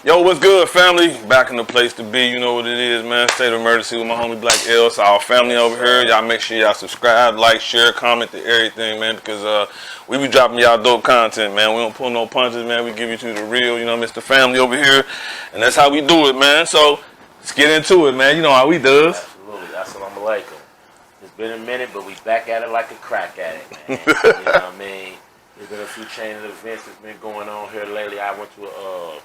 Yo, what's good, family? Back in the place to be. You know what it is, man. State of emergency with my homie Black L. So our family over here. Y'all make sure y'all subscribe, like, share, comment to everything, man. Because we be dropping y'all dope content, man. We don't pull no punches, man. We give you to the real, you know, Mr. Family over here. And that's how we do it, man. So let's get into it, man. You know how we does. Absolutely. Assalamu alaikum. It's been a minute, but we back at it like a crack at it, man. You know what I mean? There's been a few chain of events that's been going on here lately. I went to a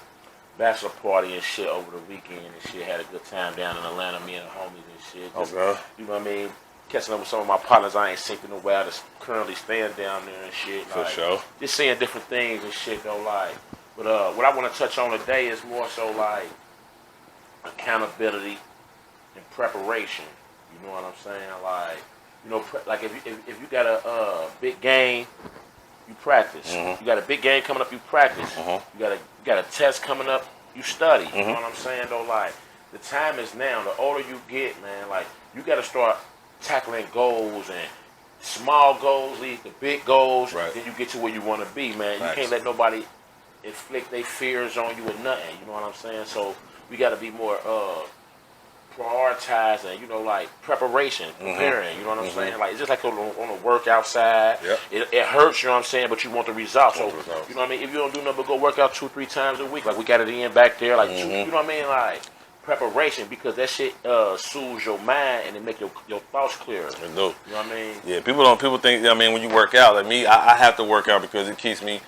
bachelor party and shit over the weekend and shit. Had a good time down in Atlanta, me and the homies and shit. Just, Okay. You know what I mean? Catching up with some of my partners I ain't seen in a while that's currently staying down there and shit. For sure. Just seeing different things and shit, though, like. But what I want to touch on today is more so, like, accountability and preparation. You know what I'm saying? Like, you know, like if you got a big game, you practice. Mm-hmm. You got a big game coming up, you practice. Mm-hmm. You got a test coming up, you study. You Mm-hmm. know what I'm saying? Though, like, the time is now. The older you get, man, like, you got to start tackling goals, and small goals lead to big goals. Right. Then you get to where you want to be, man. Facts. You can't let nobody inflict their fears on you or nothing. You know what I'm saying? So we got to be more prioritizing, you know, like preparation, preparing, you know what I'm saying? Like, it's just like on a workout side. Yep. It hurts, you know what I'm saying, but you want the results. So, Want the results. you know what I mean? If you don't do nothing but go work out 2-3 times a week, like we got it in back there, like, you know what I mean? Like, preparation, because that shit soothes your mind and it make your thoughts clearer. It do. You know what I mean? Yeah, people think, I mean, when you work out, like me, I have to work out because it keeps me,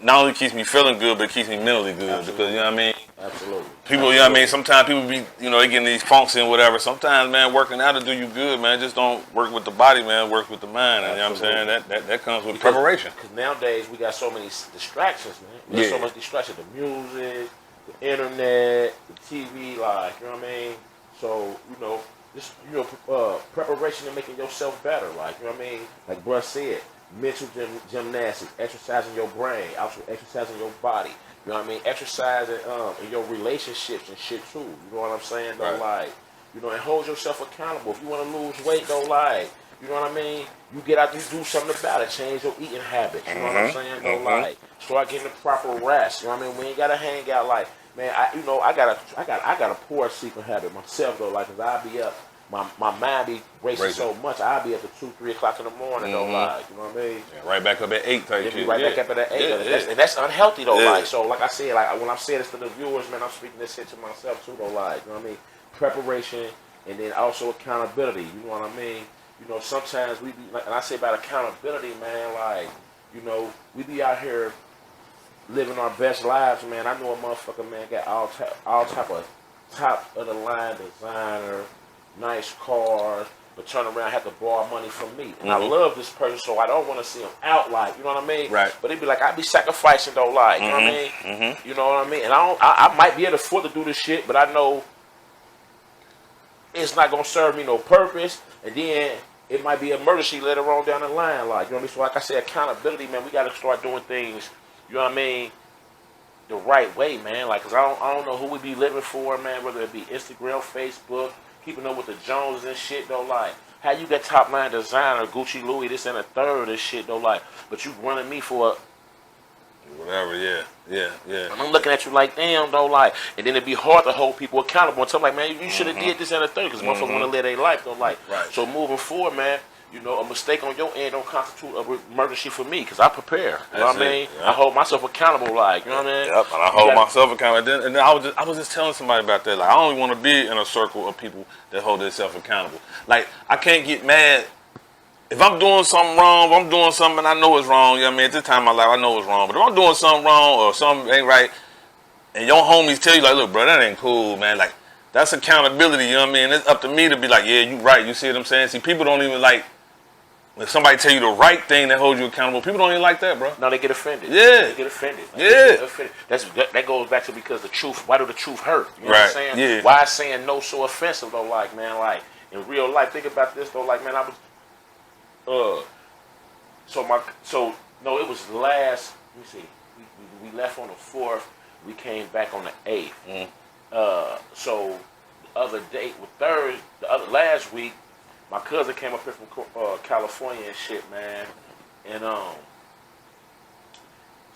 not only keeps me feeling good, but it keeps me mentally good. Absolutely. Because, you know what I mean? Absolutely. People, you know what I mean? Sometimes people be, you know, they getting these funks and whatever. Sometimes, man, working out to do you good, man. Just don't work with the body, man. Work with the mind. And, you know what I'm saying? That comes with preparation. Because nowadays we got so many distractions, man. There's so much distraction. The music, the internet, the TV, like, you know what I mean? So, you know, this, you know, preparation and making yourself better, like, you know what I mean? Like bruh said, mental gymnastics, exercising your brain, also exercising your body. You know what I mean? Exercising in your relationships and shit too. You know what I'm saying? Don't lie. You know, and hold yourself accountable. If you want to lose weight, don't lie. You know what I mean? You get out, you do something about it. Change your eating habits. You know what I'm saying? Don't lie. Start getting the proper rest. You know what I mean? We ain't gotta hang out like, man. I got a poor sleeping habit myself though. Like, 'cause I be up. My mind be racing so much. I'll be up to 2-3 o'clock in the morning, though, like, you know what I mean? Yeah, right back up at 8 type shit. Right back up at 8. And that's unhealthy, though, like. So, like I said, like, when I'm saying this to the viewers, man, I'm speaking this shit to myself, too, though, like, you know what I mean? Preparation, and then also accountability, you know what I mean? You know, sometimes we be, like, and I say about accountability, man, like, you know, we be out here living our best lives, man. I know a motherfucker, man, got all type of top-of-the-line designer, nice cars, but turn around and have to borrow money from me. And I love this person, so I don't want to see him out, like, you know what I mean? Right. But it'd be like, I'd be sacrificing, though, like, you know what I mean? You know what I mean? And I might be able to afford to do this shit, but I know it's not going to serve me no purpose. And then it might be an emergency later on down the line, like, you know what I mean? So, like I said, accountability, man, we got to start doing things, you know what I mean, the right way, man. Like, 'cause I don't know who we be living for, man, whether it be Instagram, Facebook, keeping up with the Joneses and shit, though, like, how you got top line designer, Gucci, Louis, this and a third and shit, though, like, but you running me for Whatever, yeah. and I'm looking at you like, damn, though, like, and then it'd be hard to hold people accountable and tell them, like, man, you should have did this and a third, because motherfuckers want to live their life, though, like, so moving forward, man, you know, a mistake on your end don't constitute an emergency for me, because I prepare. You know what I mean? I hold myself accountable, like, you know what I mean? Yep, and I hold myself accountable. And then I was just telling somebody about that. Like, I only want to be in a circle of people that hold themselves accountable. Like, I can't get mad if I'm doing something wrong. If I'm doing something and I know it's wrong, you know what I mean? At this time in my life, I know it's wrong. But if I'm doing something wrong or something ain't right, and your homies tell you, like, look, bro, that ain't cool, man. Like, that's accountability, you know what I mean? It's up to me to be like, yeah, you right. You see what I'm saying? See, people don't even like, if somebody tell you the right thing that holds you accountable, people don't even like that, bro. No, they get offended. Yeah. They get offended. Yeah. That goes back to because the truth, why do the truth hurt? You know what I'm saying? Yeah. Why is saying no so offensive, though, like, man, like, in real life, think about this, though, like, man, I was, no, it was last, let me see, we left on the 4th, we came back on the 8th. So, the other day, last week, my cousin came up here from California and shit, man. And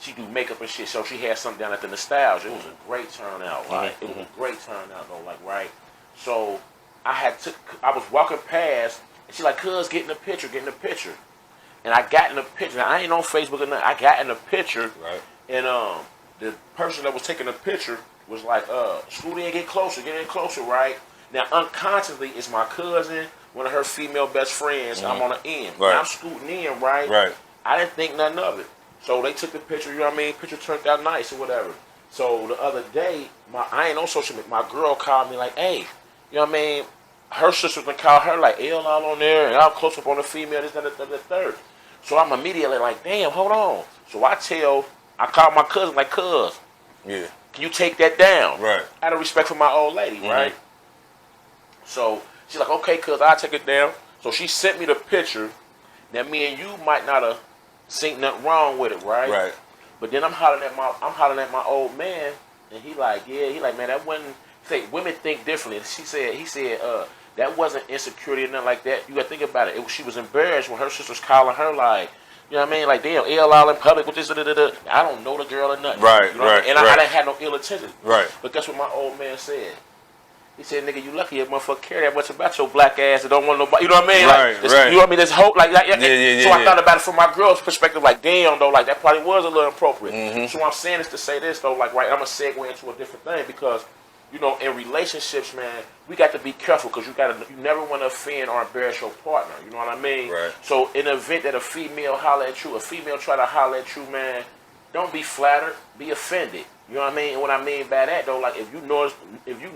she do makeup and shit. So she had something down at the Nostalgia. It was a great turnout. Like it was a great turnout though. Like right. So I was walking past, and she like, "Cuz, get in the picture, get in the picture." And I got in the picture. Now, I ain't on Facebook or nothing. I got in the picture, Right. and the person that was taking the picture was like, "Scoot in, get in closer, right?" Now, unconsciously, it's my cousin, one of her female best friends. I'm on the end. Right. I'm scooting in, right? Right. I didn't think nothing of it. So they took the picture, you know what I mean? Picture turned out nice or whatever. So the other day, I ain't on social media. My girl called me like, "Hey, you know what I mean? Her sister been called her like L all on there, and I'm close up on the female, this, that, the third." So I'm immediately like, "Damn, hold on." So I call my cousin like, "Cuz, Yeah. can you take that down?" Right. Out of respect for my old lady, right? So she's like, "Okay, cuz, I'll take it down." So she sent me the picture. Now me and you might not have seen nothing wrong with it, right? Right. But then I'm hollering at my old man, and he like, man, that wasn't. Say women think differently. He said, that wasn't insecurity or nothing like that. You gotta think about it. She was embarrassed when her sister's calling her like, you know what I mean? Like, damn, ill all in public with this, I don't know the girl or nothing. Right, you know what I right, mean? And I right. didn't have no ill intention. Right. But guess what my old man said? He said, "Nigga, you lucky that motherfucker care that much about your black ass and don't want nobody." You know what I mean? Right, like, right. You know what I mean? There's hope. Like, Yeah. So I thought about it from my girl's perspective. Like, damn, though, like that probably was a little inappropriate. Mm-hmm. So I'm saying this to say this though, like, right? I'm gonna segue into a different thing because, you know, in relationships, man, we got to be careful because you never want to offend or embarrass your partner. You know what I mean? Right. So in the event that a female holler at you, a female try to holler at you, man, don't be flattered, be offended. You know what I mean? And what I mean by that though, like if you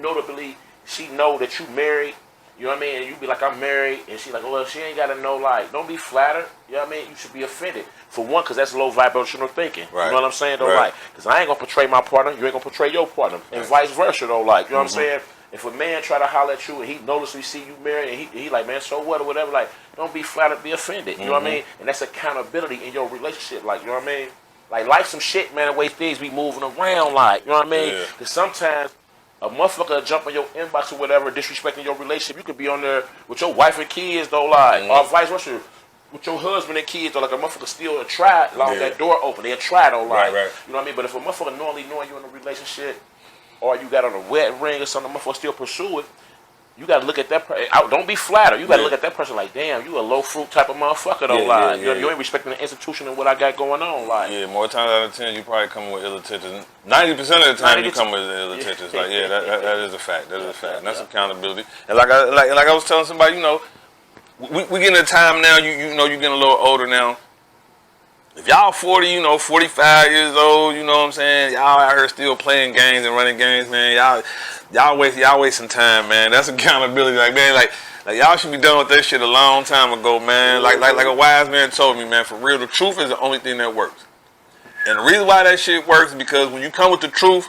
notably she know that you married, you know what I mean? And you be like, "I'm married," and she like, "Well, she ain't got to know." Like, don't be flattered. You know what I mean? You should be offended. For one, because that's low vibrational thinking. Right. You know what I'm saying? Though, Right. like, because I ain't gonna portray my partner, you ain't gonna portray your partner, and vice versa. Though, like, you know what I'm saying? If a man try to holler at you and he noticeably see you married, and he like, "Man, so what?" or whatever, like, don't be flattered, be offended. You know what I mean? And that's accountability in your relationship. Like, you know what I mean? Like, life some shit, man. The way things be moving around, like, you know what I mean? Yeah. Because sometimes a motherfucker jump on your inbox or whatever, disrespecting your relationship. You could be on there with your wife and kids, though, like, or vice versa, with your husband and kids, or like a motherfucker still try long that door open. They'll try, though, like, Right. you know what I mean? But if a motherfucker normally knowing you in a relationship, or you got on a wet ring or something, a motherfucker still pursue it, you got to look at that person. Don't be flattered. You got to look at that person like, damn, you a low fruit type of motherfucker, though, like, you ain't respecting the institution and what I got going on, like. Yeah, more times out of 10, you probably come with ill intentions. 90% of the time, you come with ill intentions. Like, yeah, that is a fact. That is a fact. And that's accountability. And like I was telling somebody, you know, we getting a time now. You know, you getting a little older now. If y'all 40, you know, 45 years old, you know what I'm saying? Y'all out here still playing games and running games, man. Y'all wasting time, man. That's accountability. Like, man, like y'all should be done with that shit a long time ago, man. Like a wise man told me, man, for real, the truth is the only thing that works. And the reason why that shit works is because when you come with the truth,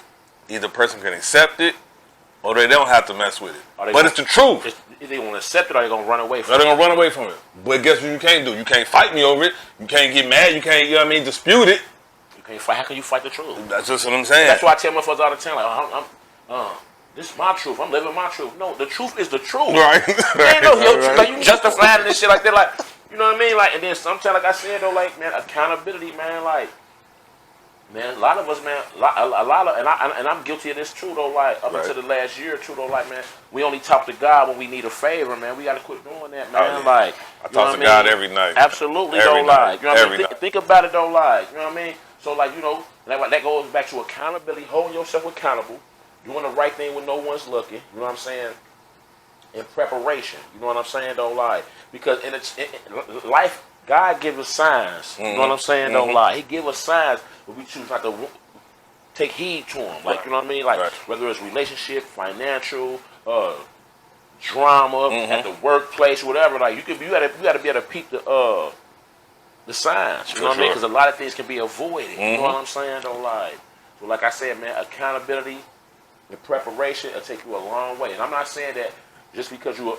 either person can accept it or they don't have to mess with it. But it's the truth. If they want to accept it or they going to run away from They're going to run away from it. But guess what you can't do? You can't fight me over it. You can't get mad. You can't, you know what I mean, dispute it. You can't fight. How can you fight the truth? That's just what I'm saying. That's why I tell motherfuckers all the time, like, this is my truth. I'm living my truth. No, the truth is the truth. Right. Ain't no your truth. Like, you justifying this shit like that. Like, you know what I mean? Like, and then sometimes, like I said, though, like, man, accountability, man, like, man, a lot of us, man, a lot of, and I'm guilty of this too, though. Like up until the last year or two, though. Like, man, we only talk to God when we need a favor, man. We got to quit doing that, man. Oh, yeah. Like, I talk to God every night. Absolutely, Every though. night. Like, you know what I Every mean? night. Think about it, though. Like, you know what I mean? So, like, you know, that goes back to accountability, holding yourself accountable, doing the right thing when no one's looking. You know what I'm saying? In preparation. You know what I'm saying? Don't lie. Because in life, God gives us signs. You know what I'm saying? Don't lie. He gives us signs, but we choose not to take heed to them. Like, you know what I mean? Like, whether it's relationship, financial, drama, at the workplace, whatever. Like, you gotta be able to peep the signs. You know what I mean? Because a lot of things can be avoided. You know what I'm saying? Don't lie. So, like I said, man, accountability and preparation will take you a long way. And I'm not saying that just because you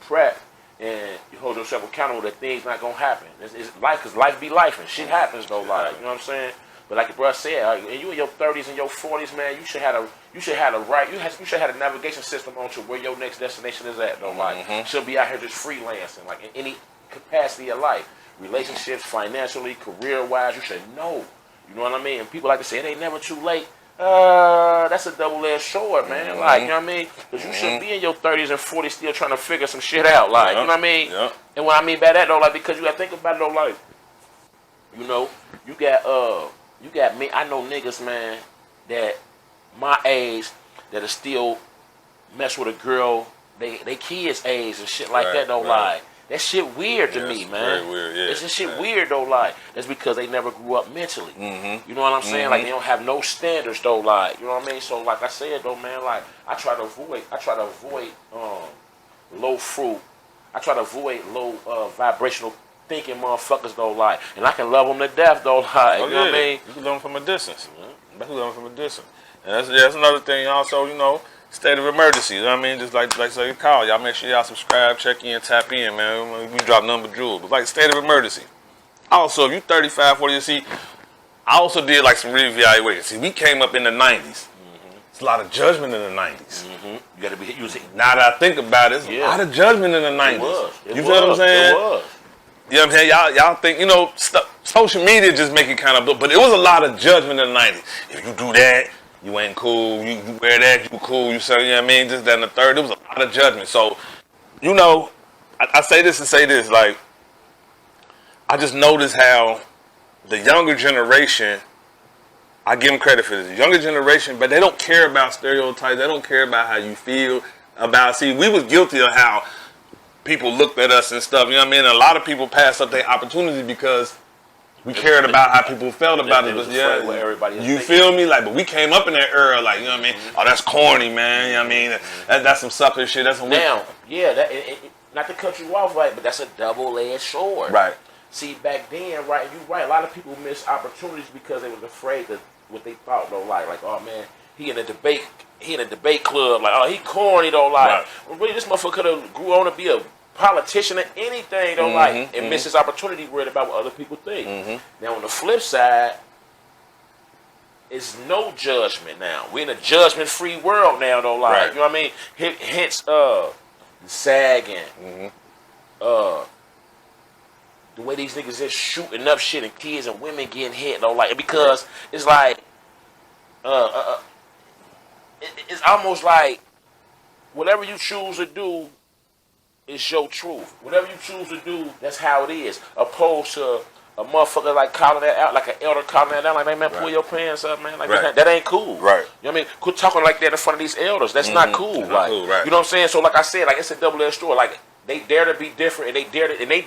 prep and you hold yourself accountable that things not gonna happen. It's life, because life be life and shit happens though. Like, you know what I'm saying? But like the brother said, and you in your 30s and your 40s, man, you should have a navigation system on to where your next destination is at though. Like, you shouldn't be out here just freelancing like in any capacity of life. relationships, financially, career-wise. You should know. You know what I mean? And people like to say it ain't never too late. That's a double-edged sword, man. Mm-hmm. Like, you know what I mean? Because you should be in your 30s and 40s still trying to figure some shit out. Like, you know what I mean? Yeah. And what I mean by that, though, like, because you got to think about it, though, like, you know, you got me. I know niggas, man, that my age that are still mess with a girl, they kids' age and shit like that, though, like. That shit weird to me, man. Very weird, yeah. It's just shit weird though, like that's because they never grew up mentally. You know what I'm saying? Like they don't have no standards though, like you know what I mean. So like I said though, man, like I try to avoid low fruit. I try to avoid low vibrational thinking motherfuckers though, like, and I can love them to death though, like you know what I mean. You can love them from a distance. You can love them from a distance, and that's another thing. Also, you know. State of emergency, you know what I mean? Just like say call, y'all make sure y'all subscribe, check in, tap in, man. We drop number jewels. But like state of emergency. Also, if you 35, 40, you see, I also did like some reevaluation. See, we came up in the 90s. It's a lot of judgment in the 90s. You gotta be using. Now that I think about it, it's a lot of judgment in the 90s. It you feel what I'm saying? It was. You know what I'm saying? Y'all think, you know, social media just make it kind of, but it was a lot of judgment in the 90s. If you do that, you ain't cool. You wear that, you cool. You say, you know what I mean? This, that, and the third. There was a lot of judgment. So, you know, I say this and say this. Like, I just noticed how the younger generation, I give them credit for this. The younger generation, but they don't care about stereotypes. They don't care about how you feel about. See, we was guilty of how people looked at us and stuff. You know what I mean? And a lot of people passed up their opportunity because we cared about how people felt about it, but yeah, you feel me? Like, but we came up in that era, like, you know what I mean? Oh, that's corny, man. You know what I mean? That's some sucker shit. That's some now, yeah. Not to cut you off, right? But that's a double-edged sword, right? See, back then, right? You right. A lot of people missed opportunities because they was afraid of what they thought, though. Like, oh man, he in a debate club. Like, oh, he corny, though. Like, well, really, this motherfucker could have grew on to be a politician or anything, though, like, and miss his opportunity, worried about what other people think. Now, on the flip side, it's no judgment now. We're in a judgment-free world now, though, like, you know what I mean? Hence, sagging, the way these niggas just shooting up shit and kids and women getting hit, though, like, because it's like, it's almost like whatever you choose to do, it's your truth. Whatever you choose to do, that's how it is. Opposed to a motherfucker like calling that out, like an elder calling that out, like, hey man, pull your pants up, man. Like that ain't cool. Right. You know what I mean? Quit talking like that in front of these elders. That's not cool. That's like, not cool, right. You know what I'm saying? So like I said, like it's a double-edged sword. Like they dare to be different, and they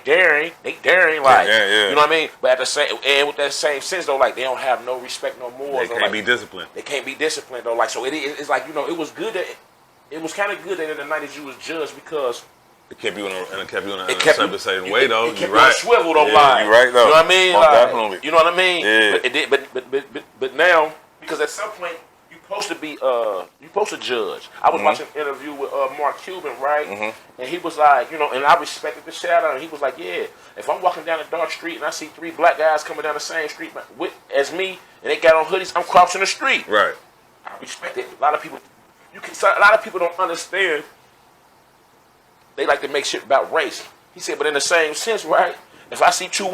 daring, like you know what I mean? But at the same, and with that same sense though, like they don't have no respect no more. They can't be disciplined. They can't be disciplined though. Like so, it's like, you know, it was good that it was kind of good that in the 90s you was judged because. It kept you in a certain way, though. It kept you on swivel, though, like. You're right, though. You know what I mean? Like, definitely. You know what I mean? Yeah. But now, because at some point you're supposed to be, you're supposed to judge. I was watching an interview with Mark Cuban, right? And he was like, you know, and I respected the shit out of him. He was like, yeah, if I'm walking down a dark street and I see 3 black guys coming down the same street as me, and they got on hoodies, I'm crossing the street. Right. I respect it. A lot of people don't understand. They like to make shit about race. He said, but in the same sense, right? If I see 3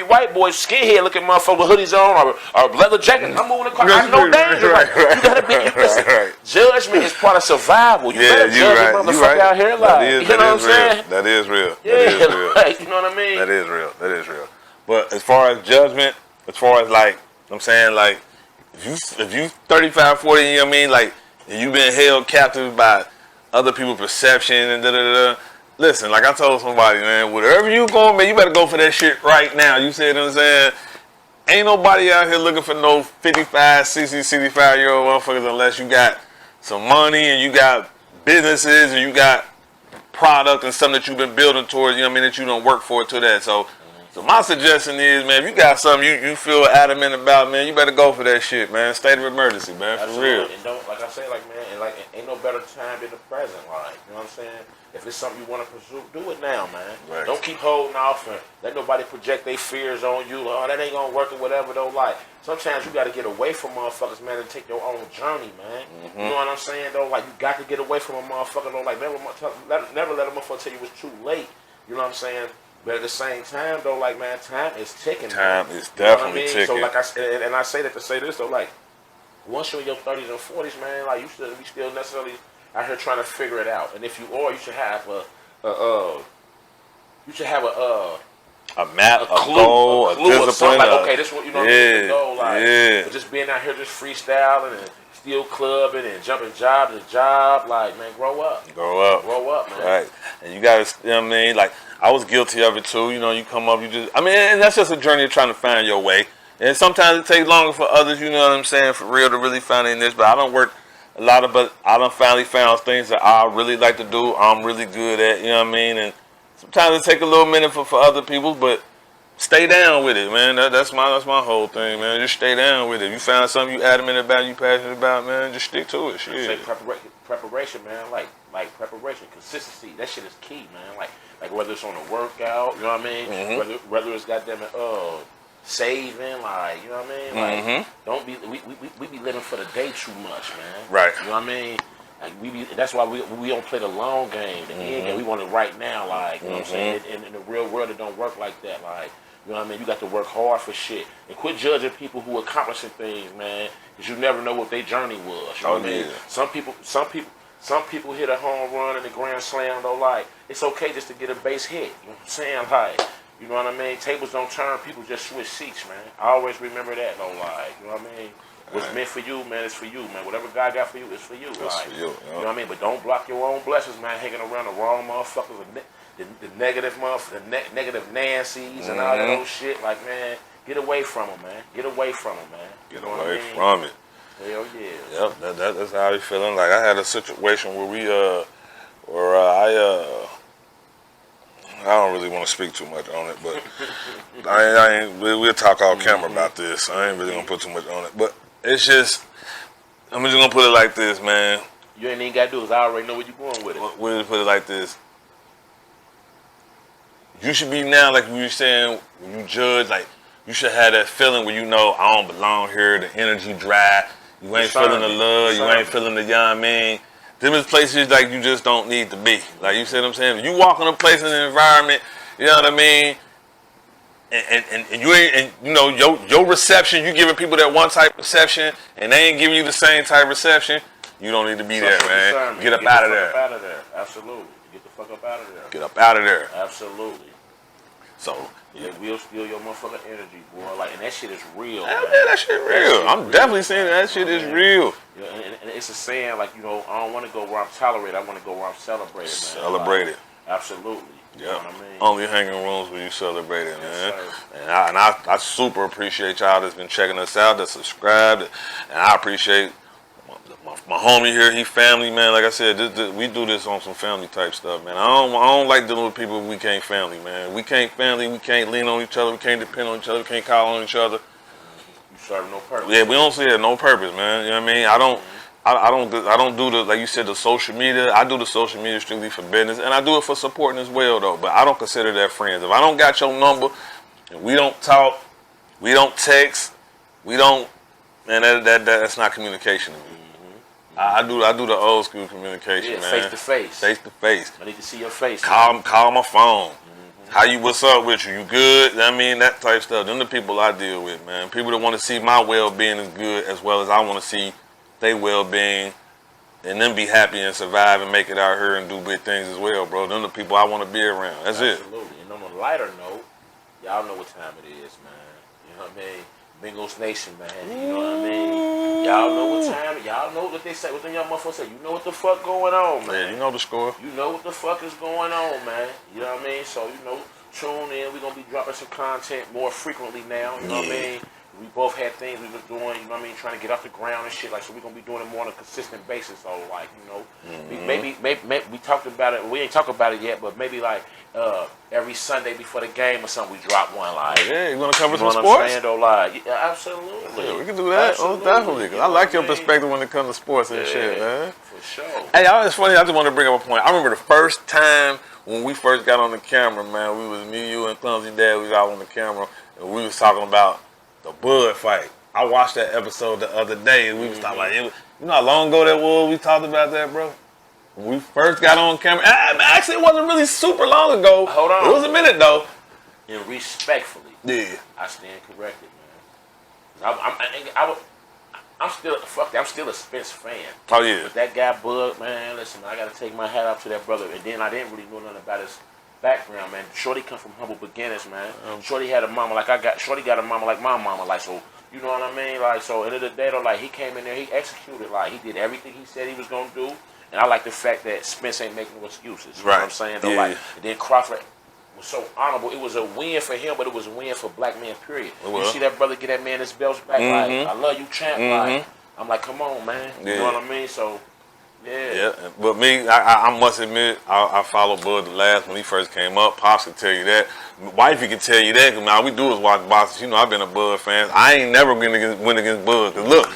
white boys, skinhead looking motherfucker with hoodies on or leather jackets, I'm moving the car. I know danger. Right. You gotta be. Judgment is part of survival. You better judge a motherfucker out here, like, you know what I'm saying? That is real. Yeah, like, you know what I mean? That is real. But as far as judgment, as far as like, I'm saying, like, if you 35, 40, you know what I mean, like, and you've been held captive by other people's perception and da-da-da-da. Listen, like I told somebody, man, whatever you going, man, you better go for that shit right now. You see what I'm saying? Ain't nobody out here looking for no 55, 60, 65-year-old motherfuckers unless you got some money and you got businesses and you got product and something that you've been building towards, you know what I mean, that you don't work for it to that. So my suggestion is, man, if you got something you feel adamant about, man, you better go for that shit, man. State of emergency, man, for real. And don't, like I say, like, man, and like, ain't no better time than the present, like, you know what I'm saying? If it's something you want to pursue, do it now, man. Right. Don't keep holding off and let nobody project their fears on you. Like, oh, that ain't gonna work or whatever, though. Like, sometimes you got to get away from motherfuckers, man, and take your own journey, man. You know what I'm saying, though? Like, you got to get away from a motherfucker, though. Like, never let a motherfucker tell you it's too late. You know what I'm saying? But at the same time, though, like, man, time is ticking. Time man. is You know what I definitely mean? ticking. So, like I said, and I say that to say this, though, like, once you're in your 30s and 40s, man, like, you shouldn't be still necessarily out here trying to figure it out. And if you are, you should have A map, a clue, goal, a clue or discipline. something. Like, okay, this is what, you know, yeah, the goal. Like, yeah. but just being out here just freestyling and still clubbing and jumping job to job, like, man, grow up. Grow up. Grow up, man. Right. And you gotta, you know what I mean? Like, I was guilty of it too. You know, you come up, you just, I mean, and that's just a journey of trying to find your way. And sometimes it takes longer for others, you know what I'm saying, for real to really find in this. But I don't work a lot of, but I done finally found things that I really like to do, I'm really good at, you know what I mean? And sometimes it take a little minute for other people, but stay down with it, man. That's my whole thing, man. Just stay down with it. You found something you adamant about, you passionate about, man, just stick to it. Shit. Preparation, man. Like preparation, consistency. That shit is key, man. Like whether it's on a workout, you know what I mean. Mm-hmm. Whether it's goddamn saving, like, you know what I mean. Like, don't be we be living for the day too much, man. Right. You know what I mean. Like that's why we don't play the long game, the end game. We want it right now, like, you know what I'm saying. In the real world, it don't work like that, like. You know what I mean? You got to work hard for shit. And quit judging people who accomplishing things, man. Because you never know what their journey was. You know what I mean? Some people hit a home run in the grand slam, though, like, it's okay just to get a base hit. You know what I'm saying? Like, you know what I mean? Tables don't turn, people just switch seats, man. I always remember that, though, like, you know what I mean? What's meant for you, man, is for you, man. Whatever God got for you is for you. That's like, for you. You know what I mean? But don't block your own blessings, man, hanging around the wrong motherfuckers. The negative negative Nancy's and all that old shit. Like, man, get away from them, man. Get away from them, man. Get away from it. Hell yeah. Yep, that's how I be feeling. Like, I had a situation where I don't really want to speak too much on it, but we'll talk off camera about this. I ain't really gonna put too much on it, but it's just, I'm just gonna put it like this, man. You ain't even gotta do is I already know where you're going with it. We'll just put it like this. You should be now, like you were saying, when you judge, like, you should have that feeling where you know, I don't belong here, the energy dry, you ain't feeling the love, you ain't feeling the, you know what I mean? Them is places, like, you just don't need to be. Like, you see what I'm saying? If you walk in a place, in an environment, you know what I mean? And you ain't, and you know, your reception, you giving people that one type of reception, and they ain't giving you the same type of reception, you don't need to be there, man. Get up out of there. Get out of there. Absolutely. Get the fuck up out of there. Get up out of there. Absolutely. So, yeah, we'll steal your motherfucking energy, boy. Like, and that shit is real. Yeah, that shit real. I'm definitely saying that shit is real. Yeah, and it's a saying, like, you know, I don't want to go where I'm tolerated. I want to go where I'm celebrated, man. Celebrated. Like, absolutely. Yeah. You know what I mean? Only hanging rooms where you celebrate it, man. Yes, and I super appreciate y'all that's been checking us out, that subscribed, and I appreciate my homie here. He family, man. Like I said, we do this on some family type stuff, man. I don't like dealing with people we can't family, man. We can't family. We can't lean on each other. We can't depend on each other. We can't call on each other. You serve no purpose. Yeah, we don't see it no purpose, man. You know what I mean? I don't do the, like you said, the social media. I do the social media strictly for business, and I do it for supporting as well, though. But I don't consider that friends. If I don't got your number, and we don't talk, we don't text, we don't, man, that's not communication to me. I do the old school communication, man. Face to face. Face to face. I need to see your face. Call my phone. How you? What's up with you? You good? I mean, that type stuff. Them the people I deal with, man. People that want to see my well-being as good as well as I want to see their well-being, and them be happy and survive and make it out here and do big things as well, bro. Them the people I want to be around. That's it. Absolutely. And on a lighter note, y'all know what time it is, man. You know what I mean? Bengals Nation, man. You know what I mean? Y'all know what time. Y'all know what they say. What them young motherfuckers say. You know what the fuck going on, man. Yeah, you know the score. You know what the fuck is going on, man. You know what I mean? So, you know, tune in. We're going to be dropping some content more frequently now. You know what I mean? We both had things we were doing, you know what I mean, trying to get off the ground and shit. Like, so we're going to be doing it more on a consistent basis. So, like, you know, maybe we talked about it. We ain't talked about it yet, but maybe, like, every Sunday before the game or something, we drop one, like. Yeah, you want to cover some what sports? I'm saying, though, like, yeah, absolutely. Yeah, we can do that. Oh, definitely. Cause I like your perspective when it comes to sports and shit, man. For sure. Hey, it's funny. I just want to bring up a point. I remember the first time when we first got on the camera, man. We was me, you, and Clumsy Dad. We was out on the camera, and we was talking about the Bud fight. I watched that episode the other day, and we was talking about it. You know how long ago that was? We talked about that, bro. when we first got on camera. Actually, it wasn't really super long ago. Hold on. It was a minute though. And respectfully, Yeah. I stand corrected, man. I'm still fuck that. I'm still a Spence fan. Oh yeah. But that guy Bud, man, listen, I gotta take my hat off to that brother. And then I didn't really know nothing about his background, man. Shorty come from humble beginnings, man. Shorty had a mama like I got. Shorty got a mama like my mama, like so. You know what I mean? Like so. End of the day, though, like he came in there, he executed, like he did everything he said he was gonna do. And I like the fact that Spence ain't making no excuses. You know what I'm saying? Though, Yeah. like, and then Crawford was so honorable. It was a win for him, but it was a win for black men, period. You see that brother get that man his belts back, like, I love you, champ. Like, I'm like, come on, man. You know what I mean? So, yeah. Yeah, but me, I must admit, I followed Bud the last when he first came up. Pops can tell you that. Wifey can tell you that. Cause all we do is watch boxing. You know, I've been a Bud fan. I ain't never win against Bud. Cause look,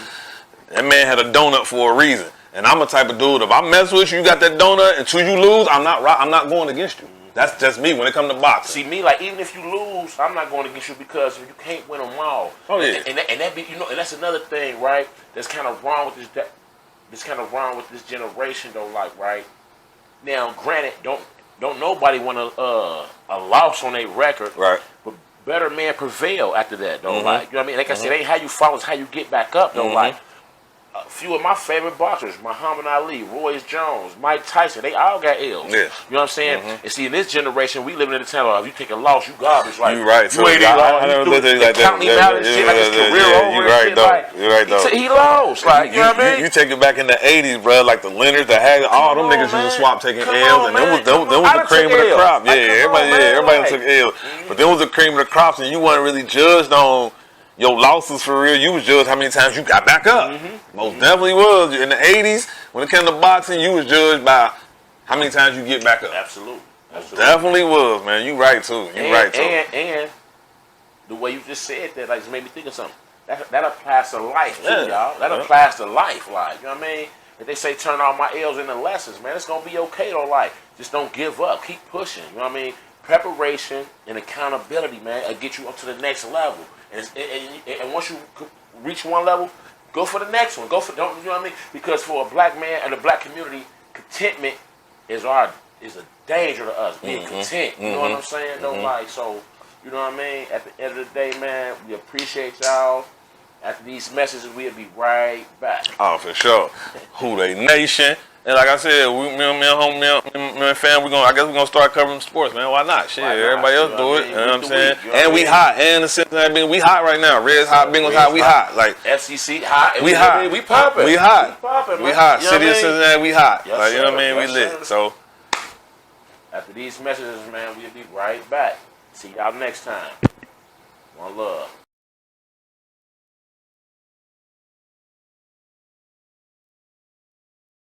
that man had a donut for a reason. And I'm a type of dude. If I mess with you, you got that donut. Until you lose, I'm not going against you. That's just me when it comes to boxing. See me, like even if you lose, I'm not going against you because you can't win them all. Oh yeah. And that be, you know, and that's another thing, right? That's kind of wrong with this. That's kind of wrong with this generation, though. Like, right now, granted, don't nobody want a loss on their record, Right. But better man prevail after that, though. Like, you know what I mean? Like I said, it ain't how you fall, it's how you get back up, though. Like. A few of my favorite boxers, Muhammad Ali, Royce Jones, Mike Tyson, they all got L's. Yeah. You know what I'm saying? And see, in this generation, we living in the time of if you take a loss, you garbage. Like, You right. You ain't I never looked at it like that. Counting him out and shit, like his career over. You right, and shit, though. like, You right, though. He lost. Like, you know what I mean? You take it back in the 80s, bro, like the Leonards, the Haggard, all them niggas used to swap taking L's, and them was the cream of the crop. Yeah, everybody took L's. But them was the cream of the crops, and you wasn't really judged on your losses for real. You was judged how many times you got back up. Most definitely was. In the 80s, when it came to boxing, you was judged by how many times you get back up. Absolutely. Definitely was, man. You right, too. And the way you just said that, like, just made me think of something. That applies to life, too, y'all. That applies to life, like, you know what I mean? If they say turn all my L's into lessons, man, it's going to be okay, though. Like, just don't give up. Keep pushing, you know what I mean? Preparation and accountability, man, will get you up to the next level. And once you reach one level, go for the next one. You know what I mean? Because for a black man and the black community, contentment is a danger to us. Being content. You know what I'm saying? Don't like so. You know what I mean? At the end of the day, man, we appreciate y'all. After these messages, we'll be right back. Oh, for sure. Who They Nation. And like I said, me and fam, I guess we're gonna start covering sports, man. Why not? Shit, everybody else do it. You know what I'm saying? And we hot. And the Cincinnati Bengals, we hot right now. Red's hot, Bengals hot, we hot. Like FCC hot. We hot. We popping. We hot. We hot. You know City of Cincinnati, we hot. Yes, like, you know what I sir. mean? We Yes, lit. sir. So After these messages, man, we'll be right back. See y'all next time. One love.